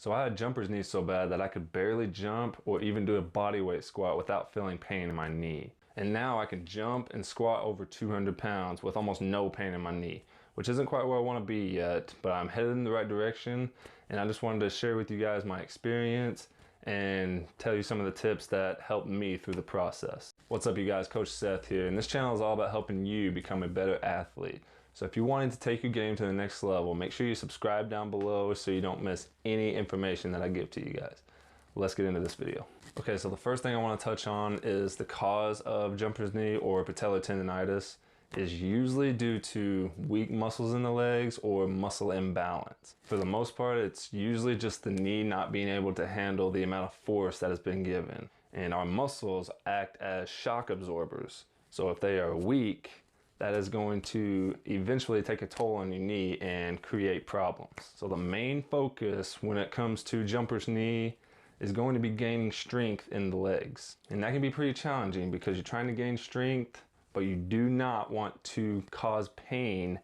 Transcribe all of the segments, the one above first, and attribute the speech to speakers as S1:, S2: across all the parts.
S1: So I had jumper's knee so bad that I could barely jump or even do a body weight squat without feeling pain in my knee. And now I can jump and squat over 200 pounds with almost no pain in my knee, which isn't quite where I want to be yet, but I'm headed in the right direction. And I just wanted to share with you guys my experience and tell you some of the tips that helped me through the process. What's up, you guys? Coach Seth here, and this channel is all about helping you become a better athlete. So if you're wanting to take your game to the next level, make sure you subscribe down below so you don't miss any information that I give to you guys. Let's get into this video. Okay, so the first thing I want to touch on is the cause of jumper's knee or patellar tendonitis is usually due to weak muscles in the legs or muscle imbalance. For the most part, it's usually just the knee not being able to handle the amount of force that has been given. And our muscles act as shock absorbers. So if they are weak, that is going to eventually take a toll on your knee and create problems. So the main focus when it comes to jumper's knee is going to be gaining strength in the legs. And that can be pretty challenging because you're trying to gain strength, but you do not want to cause pain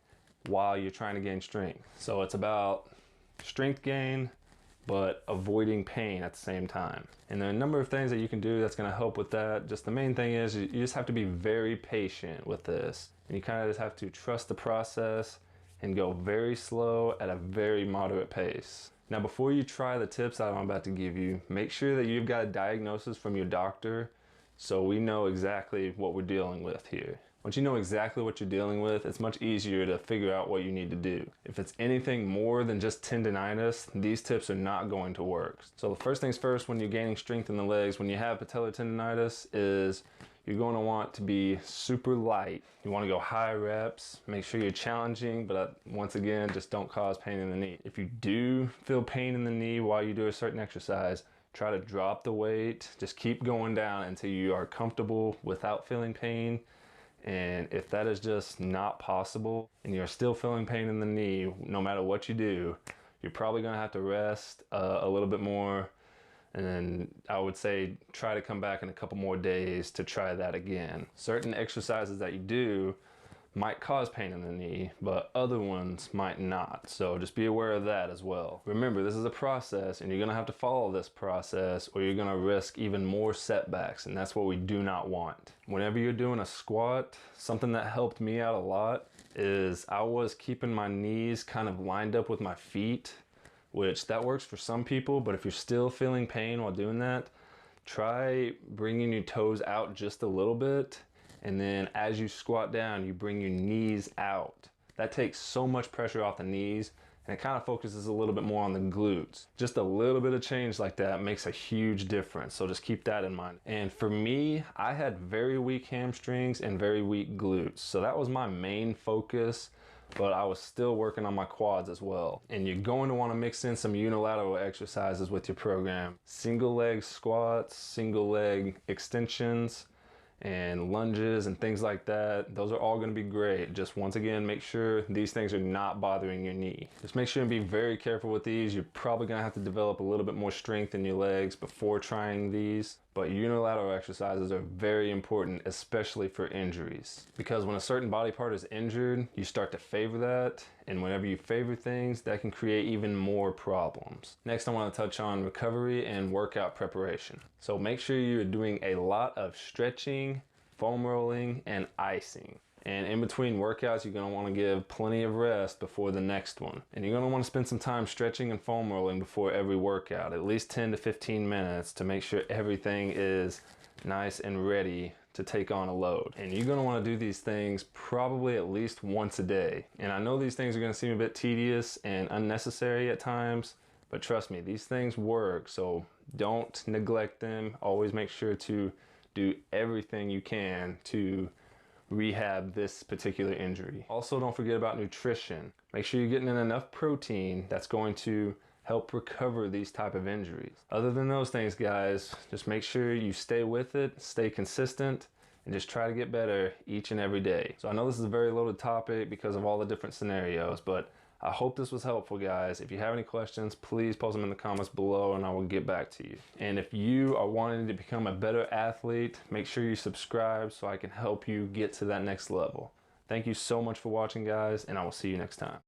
S1: while you're trying to gain strength. So it's about strength gain, but avoiding pain at the same time. And there are a number of things that you can do that's gonna help with that. Just the main thing is you just have to be very patient with this. And you kind of just have to trust the process and go very slow at a very moderate pace. Now, before you try the tips that I'm about to give you, make sure that you've got a diagnosis from your doctor so we know exactly what we're dealing with here. Once you know exactly what you're dealing with, it's much easier to figure out what you need to do. If it's anything more than just tendonitis, these tips are not going to work. So the first things first, when you're gaining strength in the legs, when you have patellar tendonitis, is you're going to want to be super light. You want to go high reps, make sure you're challenging, but once again, just don't cause pain in the knee. If you do feel pain in the knee while you do a certain exercise, try to drop the weight. Just keep going down until you are comfortable without feeling pain. And if that is just not possible and you're still feeling pain in the knee, no matter what you do, you're probably gonna have to rest a little bit more. And then I would say try to come back in a couple more days to try that again. Certain exercises that you do might cause pain in the knee, but other ones might not. So just be aware of that as well. Remember, this is a process and you're gonna have to follow this process or you're gonna risk even more setbacks, and that's what we do not want. Whenever you're doing a squat, something that helped me out a lot is I was keeping my knees kind of lined up with my feet, which that works for some people, but if you're still feeling pain while doing that, try bringing your toes out just a little bit. And then as you squat down, you bring your knees out. That takes so much pressure off the knees and it kind of focuses a little bit more on the glutes. Just a little bit of change like that makes a huge difference. So just keep that in mind. And for me, I had very weak hamstrings and very weak glutes. So that was my main focus, but I was still working on my quads as well. And you're going to want to mix in some unilateral exercises with your program. Single leg squats, single leg extensions, and lunges and things like that. Those are all going to be great. Just once again, make sure these things are not bothering your knee. Just make sure and be very careful with these. You're probably going to have to develop a little bit more strength in your legs before trying these, but unilateral exercises are very important, especially for injuries, because when a certain body part is injured, you start to favor that, and whenever you favor things, that can create even more problems. Next, I want to touch on recovery and workout preparation. So make sure you're doing a lot of stretching, foam rolling, and icing. And in between workouts, you're gonna wanna give plenty of rest before the next one. And you're gonna wanna spend some time stretching and foam rolling before every workout, at least 10 to 15 minutes to make sure everything is nice and ready to take on a load. And you're gonna wanna do these things probably at least once a day. And I know these things are gonna seem a bit tedious and unnecessary at times, but trust me, these things work, so don't neglect them. Always make sure to do everything you can to rehab this particular injury. Also, don't forget about nutrition. Make sure you're getting in enough protein that's going to help recover these type of injuries. Other than those things, guys, just make sure you stay with it, stay consistent, and just try to get better each and every day. So I know this is a very loaded topic because of all the different scenarios, but I hope this was helpful, guys. If you have any questions, please post them in the comments below and I will get back to you. And if you are wanting to become a better athlete, make sure you subscribe so I can help you get to that next level. Thank you so much for watching, guys, and I will see you next time.